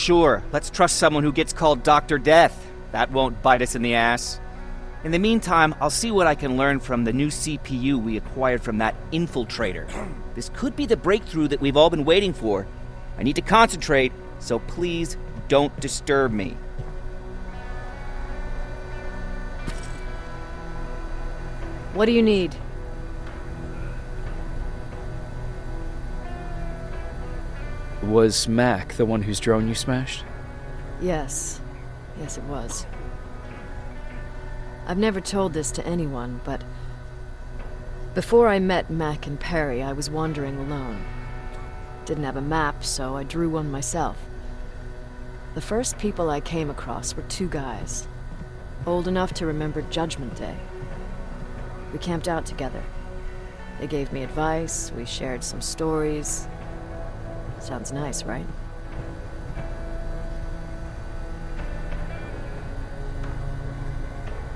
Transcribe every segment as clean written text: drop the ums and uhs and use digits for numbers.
Sure, let's trust someone who gets called Dr. Death. That won't bite us in the ass. In the meantime, I'll see what I can learn from the new CPU we acquired from that infiltrator. This could be the breakthrough that we've all been waiting for. I need to concentrate, so please don't disturb me. What do you need? Was Mac the one whose drone you smashed? Yes. Yes, it was. I've never told this to anyone, but before I met Mac and Perry, I was wandering alone. Didn't have a map, so I drew one myself. The first people I came across were two guys, old enough to remember Judgment Day. We camped out together. They gave me advice, we shared some stories. Sounds nice, right?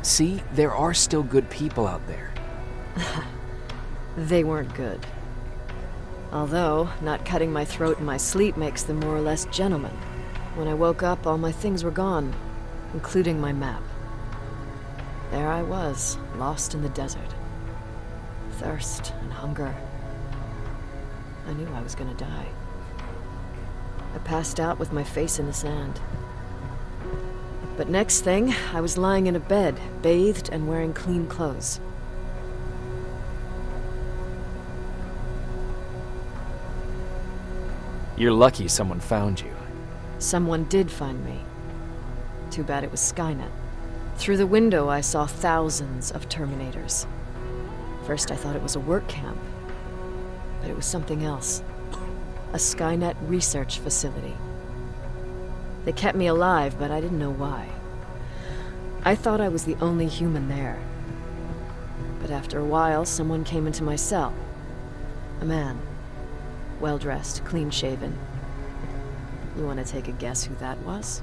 See, there are still good people out there. They weren't good. Although, not cutting my throat in my sleep makes them more or less gentlemen. When I woke up, all my things were gone, including my map. There I was, lost in the desert. Thirst and hunger. I knew I was gonna die. I passed out with my face in the sand. But next thing, I was lying in a bed, bathed and wearing clean clothes. You're lucky someone found you. Someone did find me. Too bad it was Skynet. Through the window, I saw thousands of Terminators. First, I thought it was a work camp, but it was something else. A Skynet research facility. They kept me alive, but I didn't know why. I thought I was the only human there. But after a while, someone came into my cell. A man. Well-dressed, clean-shaven. You want to take a guess who that was?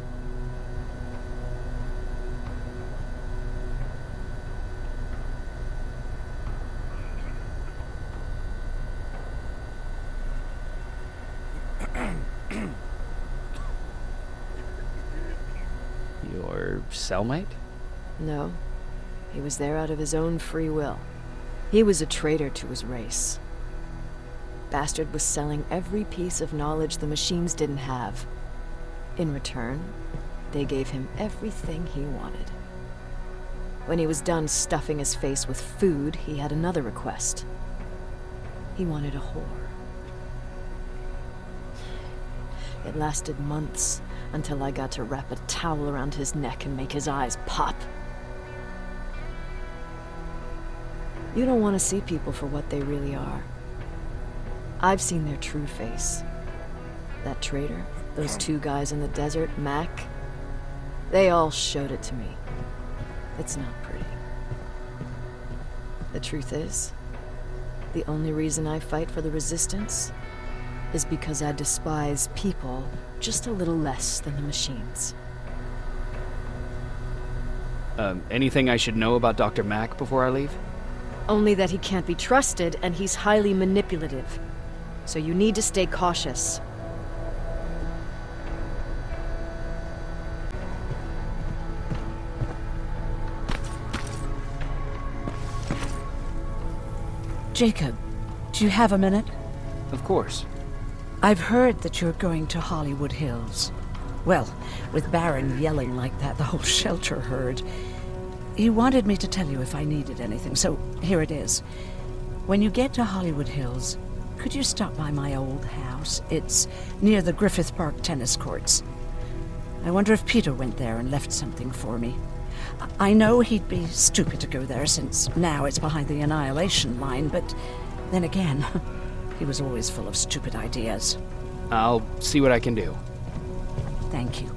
Your cellmate? No. He was there out of his own free will. He was a traitor to his race. Bastard was selling every piece of knowledge the machines didn't have. In return, they gave him everything he wanted. When he was done stuffing his face with food, he had another request. He wanted a whore. It lasted months, until I got to wrap a towel around his neck and make his eyes pop. You don't want to see people for what they really are. I've seen their true face. That traitor, those two guys in the desert, Mac, they all showed it to me. It's not pretty. The truth is, the only reason I fight for the Resistance is because I despise people just a little less than the machines. Anything I should know about Dr. Mac before I leave? Only that he can't be trusted and he's highly manipulative. So you need to stay cautious. Jacob, do you have a minute? Of course. I've heard that you're going to Hollywood Hills. Well, with Baron yelling like that, the whole shelter heard. He wanted me to tell you if I needed anything, so here it is. When you get to Hollywood Hills, could you stop by my old house? It's near the Griffith Park tennis courts. I wonder if Peter went there and left something for me. I know he'd be stupid to go there, since now it's behind the Annihilation line, but then again, he was always full of stupid ideas. I'll see what I can do. Thank you.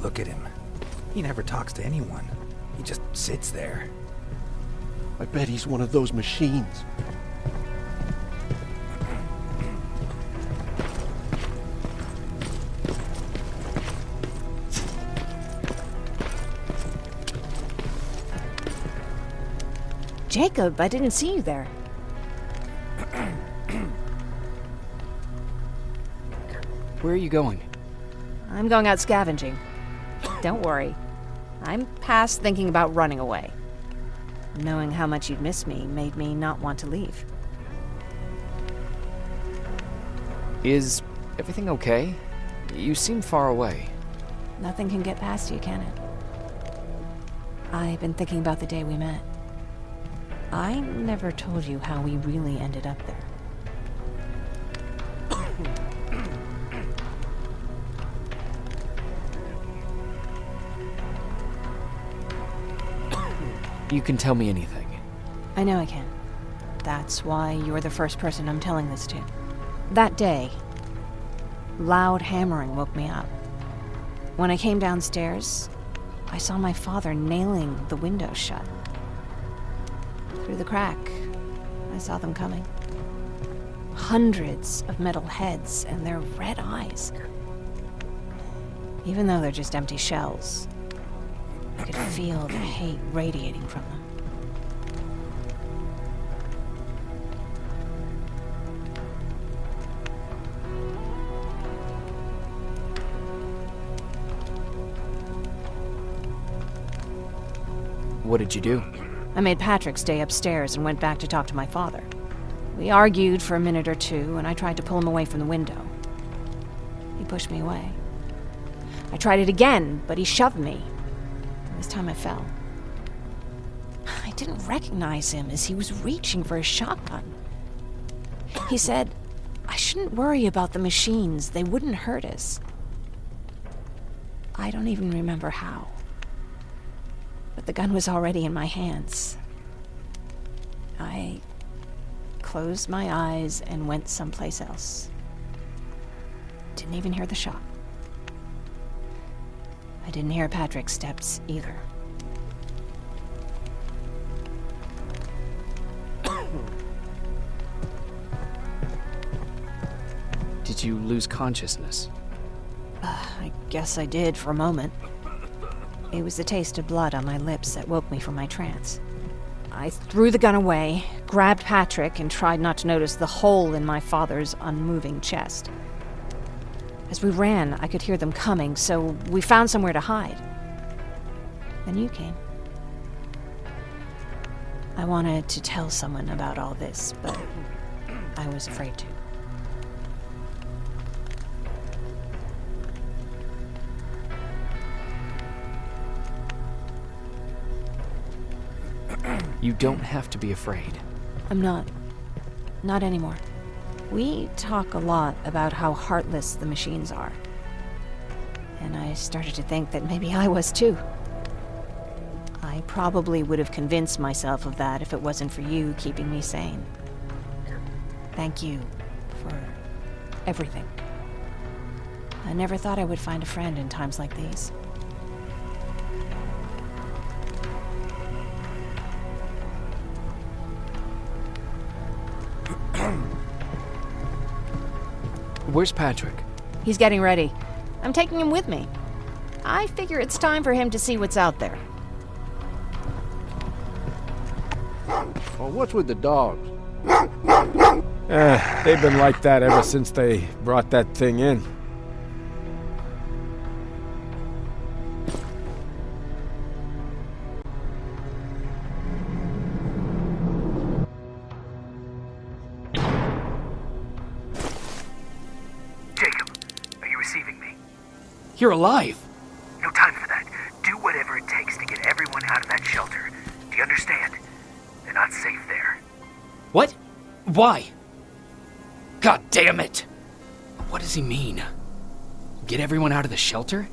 Look at him. He never talks to anyone. He just sits there. I bet he's one of those machines. Jacob, I didn't see you there. Where are you going? I'm going out scavenging. Don't worry. I'm past thinking about running away. Knowing how much you'd miss me made me not want to leave. Is everything okay? You seem far away. Nothing can get past you, can it? I've been thinking about the day we met. I never told you how we really ended up there. You can tell me anything. I know I can. That's why you're the first person I'm telling this to. That day, loud hammering woke me up. When I came downstairs, I saw my father nailing the window shut. Through the crack, I saw them coming. Hundreds of metal heads and their red eyes. Even though they're just empty shells, I could feel the hate radiating from them. What did you do? I made Patrick stay upstairs and went back to talk to my father. We argued for a minute or two, and I tried to pull him away from the window. He pushed me away. I tried it again, but he shoved me. This time I fell. I didn't recognize him as he was reaching for a shotgun. He said, I shouldn't worry about the machines. They wouldn't hurt us. I don't even remember how. But the gun was already in my hands. I closed my eyes and went someplace else. Didn't even hear the shot. I didn't hear Patrick's steps either. Did you lose consciousness? I guess I did for a moment. It was the taste of blood on my lips that woke me from my trance. I threw the gun away, grabbed Patrick, and tried not to notice the hole in my father's unmoving chest. As we ran, I could hear them coming, so we found somewhere to hide. Then you came. I wanted to tell someone about all this, but I was afraid to. You don't have to be afraid. I'm not. Not anymore. We talk a lot about how heartless the machines are. And I started to think that maybe I was too. I probably would have convinced myself of that if it wasn't for you keeping me sane. Thank you for everything. I never thought I would find a friend in times like these. Where's Patrick? He's getting ready. I'm taking him with me. I figure it's time for him to see what's out there. Oh, what's with the dogs? They've been like that ever since they brought that thing in. You're alive! No time for that. Do whatever it takes to get everyone out of that shelter. Do you understand? They're not safe there. What? Why? God damn it! What does he mean? Get everyone out of the shelter?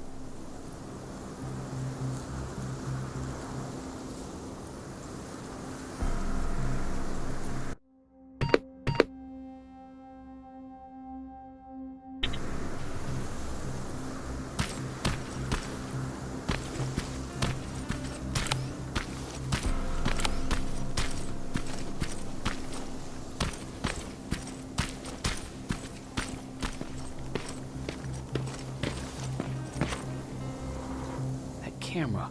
camera.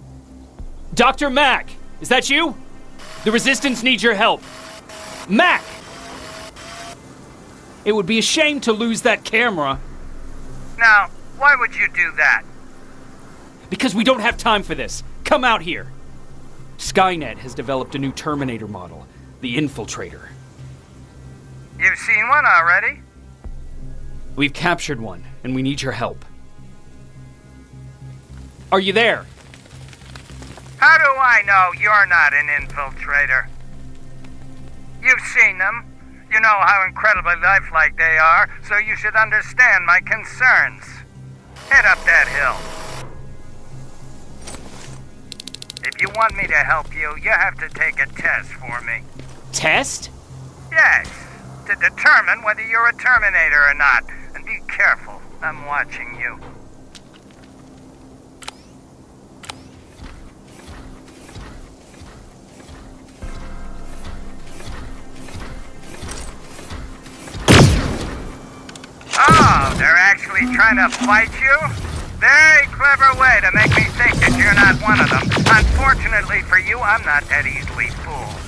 Dr. Mack! Is that you? The Resistance needs your help. Mack! It would be a shame to lose that camera. Now, why would you do that? Because we don't have time for this. Come out here. Skynet has developed a new Terminator model, the Infiltrator. You've seen one already? We've captured one, and we need your help. Are you there? How do I know you're not an infiltrator? You've seen them. You know how incredibly lifelike they are, so you should understand my concerns. Head up that hill. If you want me to help you, you have to take a test for me. Test? Yes, to determine whether you're a Terminator or not. And be careful, I'm watching you. Oh, they're actually trying to fight you? Very clever way to make me think that you're not one of them. Unfortunately for you, I'm not that easily fooled.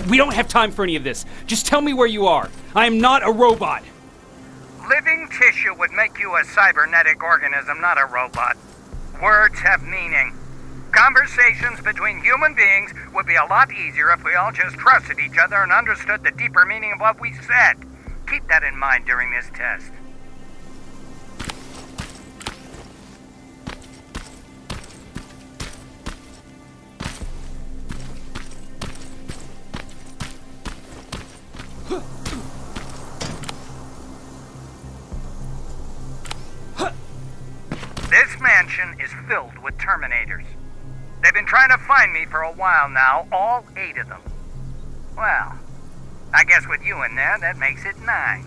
We don't have time for any of this. Just tell me where you are. I am not a robot. Living tissue would make you a cybernetic organism, not a robot. Words have meaning. Conversations between human beings would be a lot easier if we all just trusted each other and understood the deeper meaning of what we said. Keep that in mind during this test. This mansion is filled with Terminators. They've been trying to find me for a while now, all 8 of them. Well, I guess with you in there, that makes it 9.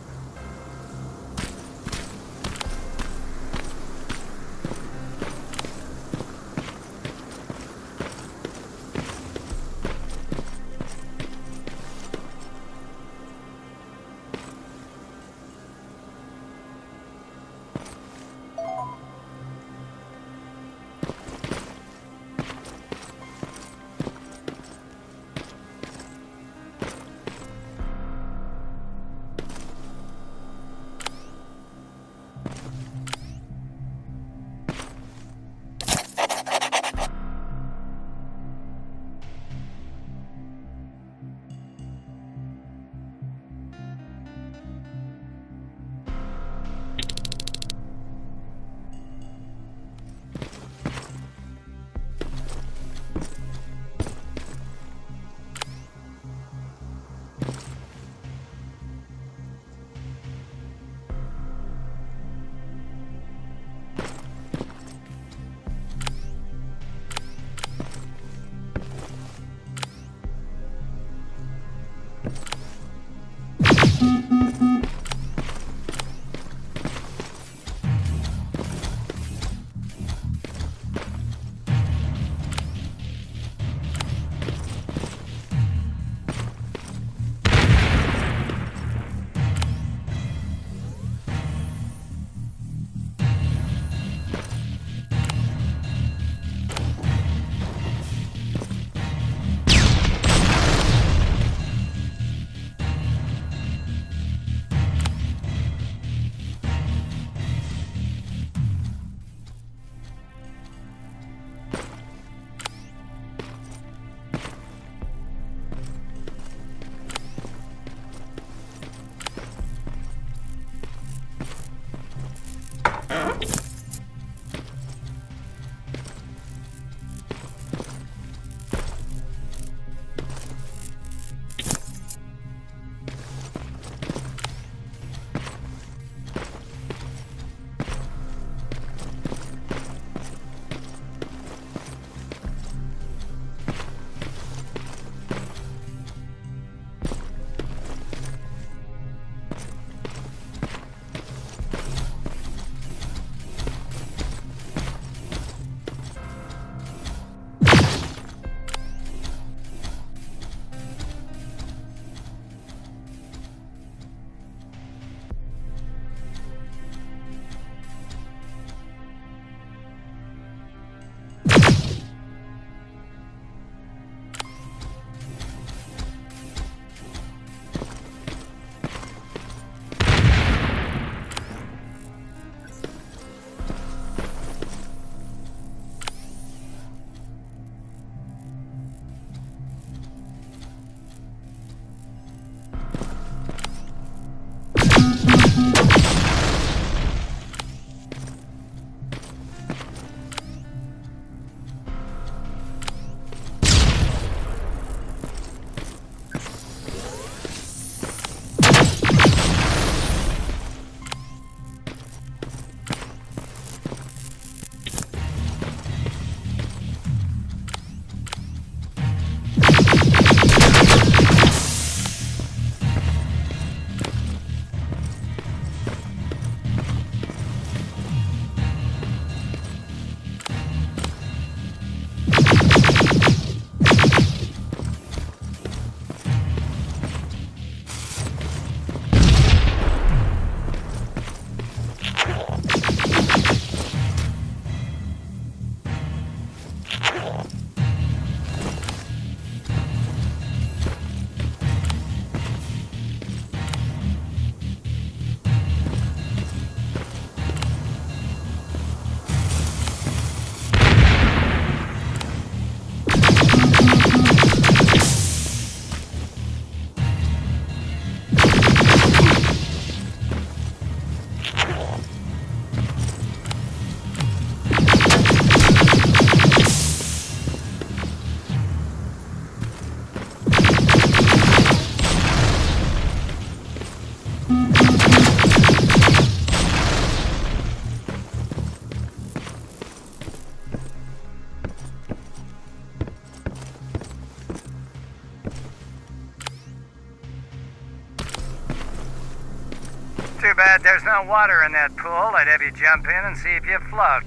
bad there's no water in that pool. I'd have you jump in and see if you float.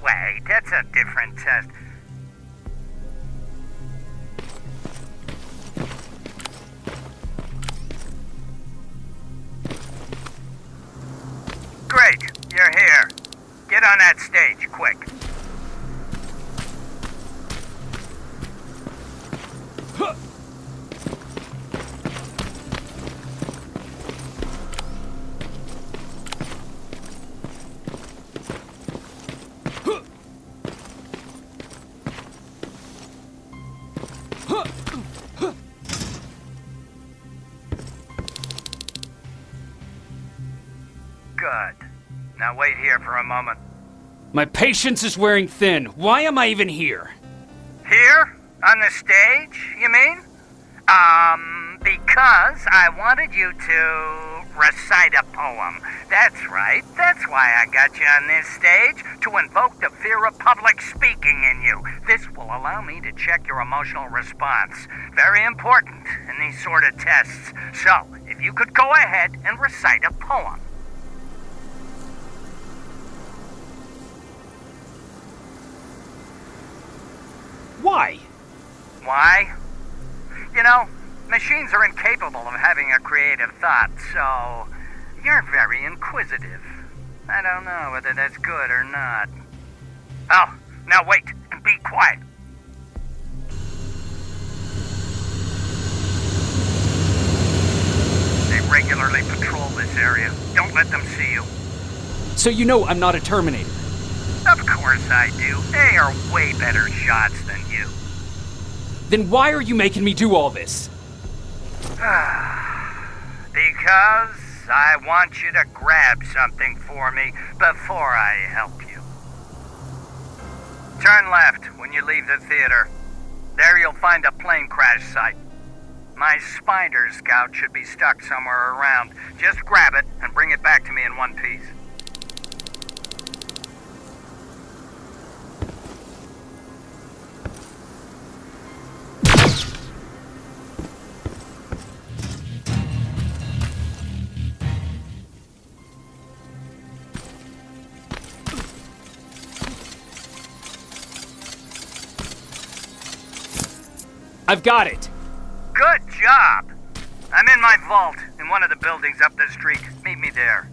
Wait, that's a different test. Great, you're here. Get on that stage, quick. Good. Now wait here for a moment. My patience is wearing thin. Why am I even here? Here? On the stage, you mean? Because I wanted you to recite a poem. That's right. That's why I got you on this stage, to invoke the fear of public speaking in you. This will allow me to check your emotional response. Very important in these sort of tests. So, if you could go ahead and recite a poem. Why? Why? You know, machines are incapable of having a creative thought, so you're very inquisitive. I don't know whether that's good or not. Oh, now wait and be quiet. They regularly patrol this area. Don't let them see you. So you know I'm not a Terminator. Of course I do. They are way better shots than you. Then why are you making me do all this? Because I want you to grab something for me before I help you. Turn left when you leave the theater. There you'll find a plane crash site. My spider scout should be stuck somewhere around. Just grab it and bring it back to me in one piece. I've got it. Good job. I'm in my vault in one of the buildings up the street. Meet me there.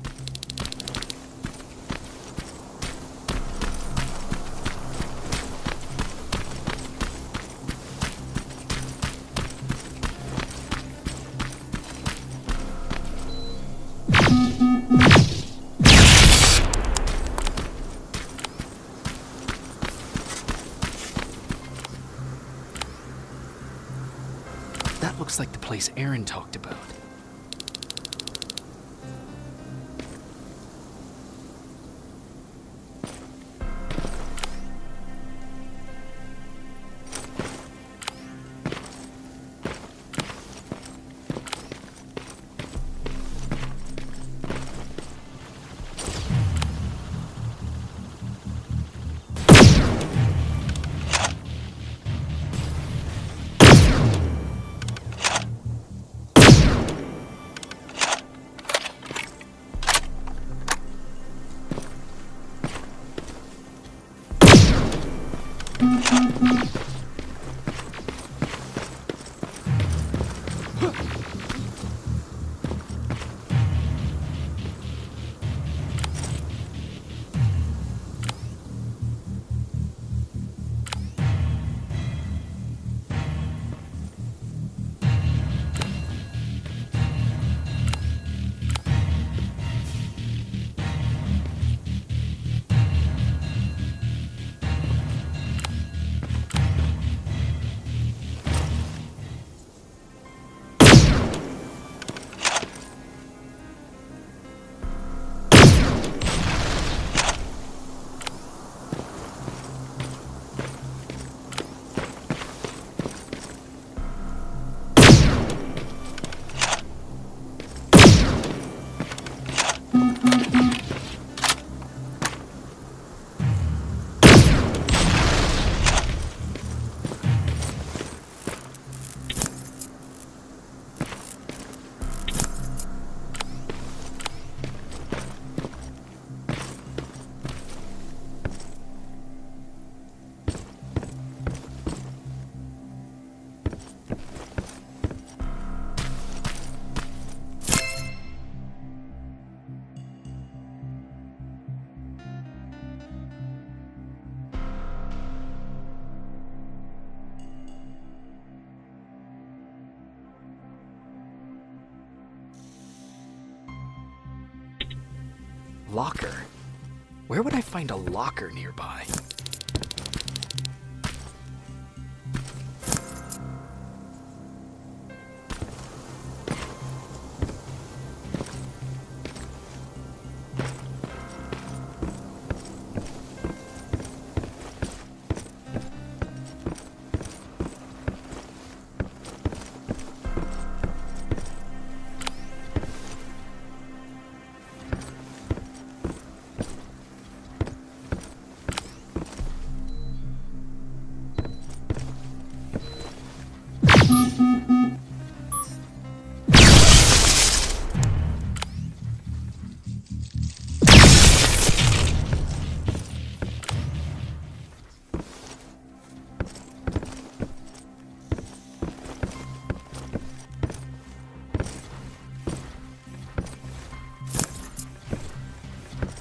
That looks like the place Aaron talked about. locker. Where would I find a locker nearby?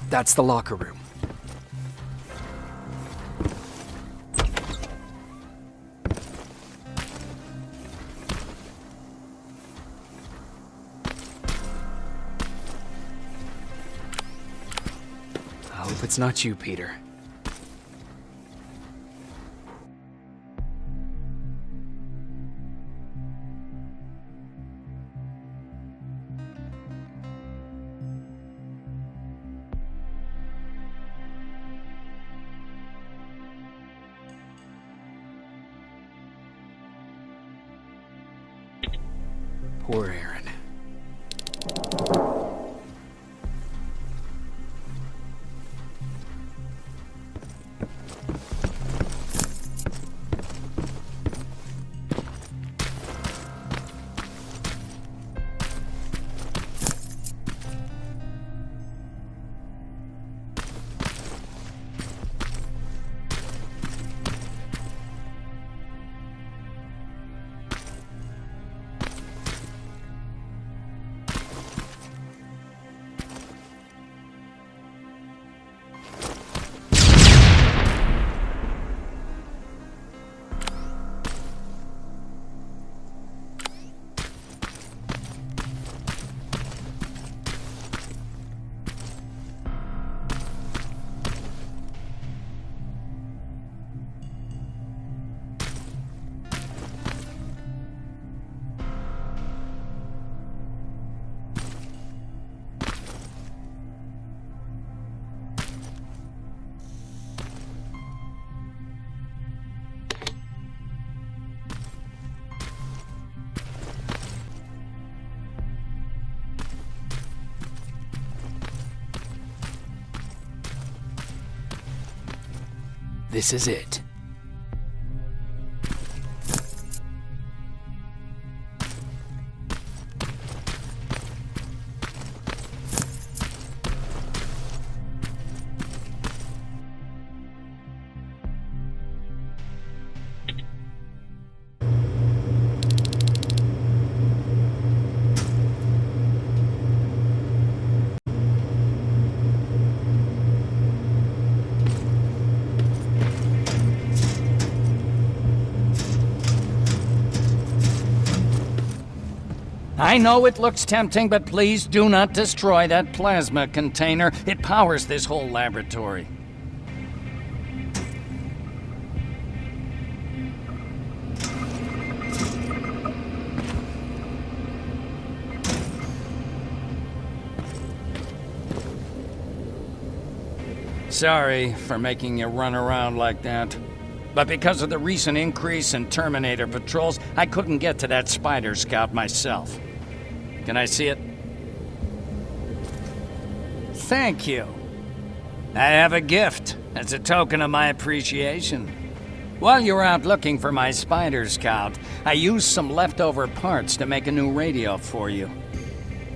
That's the locker room. I hope it's not you, Peter. Poor Aaron. This is it. I know it looks tempting, but please do not destroy that plasma container. It powers this whole laboratory. Sorry for making you run around like that. But because of the recent increase in Terminator patrols, I couldn't get to that Spider Scout myself. Can I see it? Thank you. I have a gift as a token of my appreciation. While you were out looking for my Spider Scout, I used some leftover parts to make a new radio for you.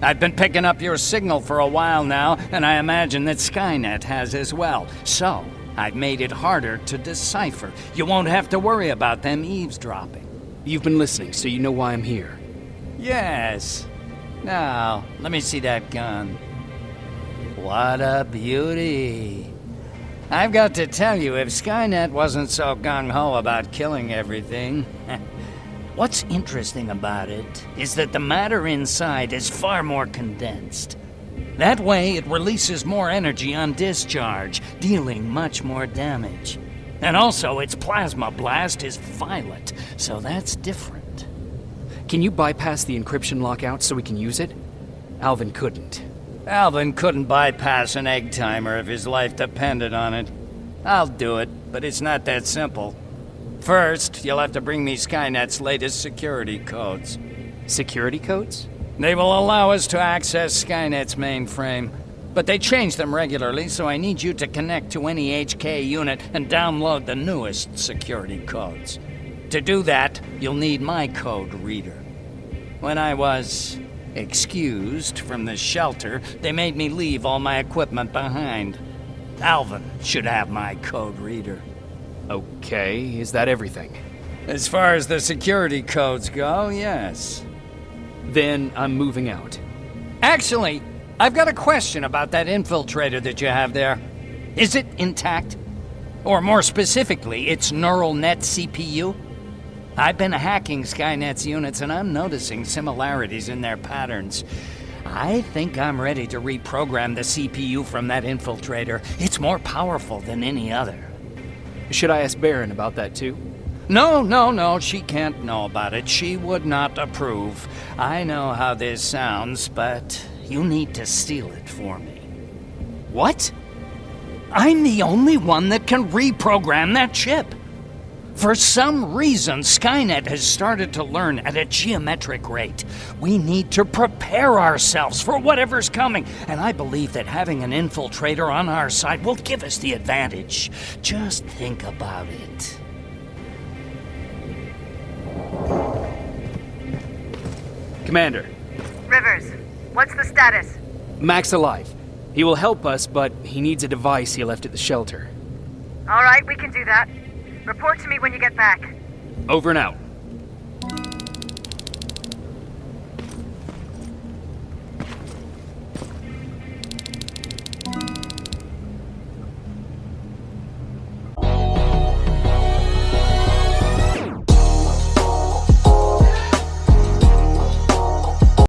I've been picking up your signal for a while now, and I imagine that Skynet has as well. So, I've made it harder to decipher. You won't have to worry about them eavesdropping. You've been listening, so you know why I'm here. Yes. Now, let me see that gun. What a beauty. I've got to tell you, if Skynet wasn't so gung-ho about killing everything... What's interesting about it is that the matter inside is far more condensed. That way, it releases more energy on discharge, dealing much more damage. And also, its plasma blast is violet, so that's different. Can you bypass the encryption lockout so we can use it? Alvin couldn't. Alvin couldn't bypass an egg timer if his life depended on it. I'll do it, but it's not that simple. First, you'll have to bring me Skynet's latest security codes. Security codes? They will allow us to access Skynet's mainframe, but they change them regularly, so I need you to connect to any HK unit and download the newest security codes. To do that, you'll need my code reader. When I was excused from the shelter, they made me leave all my equipment behind. Alvin should have my code reader. Okay, is that everything? As far as the security codes go, yes. Then I'm moving out. Actually, I've got a question about that infiltrator that you have there. Is it intact? Or more specifically, its neural net CPU? I've been hacking Skynet's units and I'm noticing similarities in their patterns. I think I'm ready to reprogram the CPU from that infiltrator. It's more powerful than any other. Should I ask Baron about that too? No, she can't know about it. She would not approve. I know how this sounds, but you need to steal it for me. What? I'm the only one that can reprogram that chip. For some reason, Skynet has started to learn at a geometric rate. We need to prepare ourselves for whatever's coming, and I believe that having an infiltrator on our side will give us the advantage. Just think about it. Commander. Rivers, what's the status? Mac's alive. He will help us, but he needs a device he left at the shelter. All right, we can do that. Report to me when you get back. Over and out.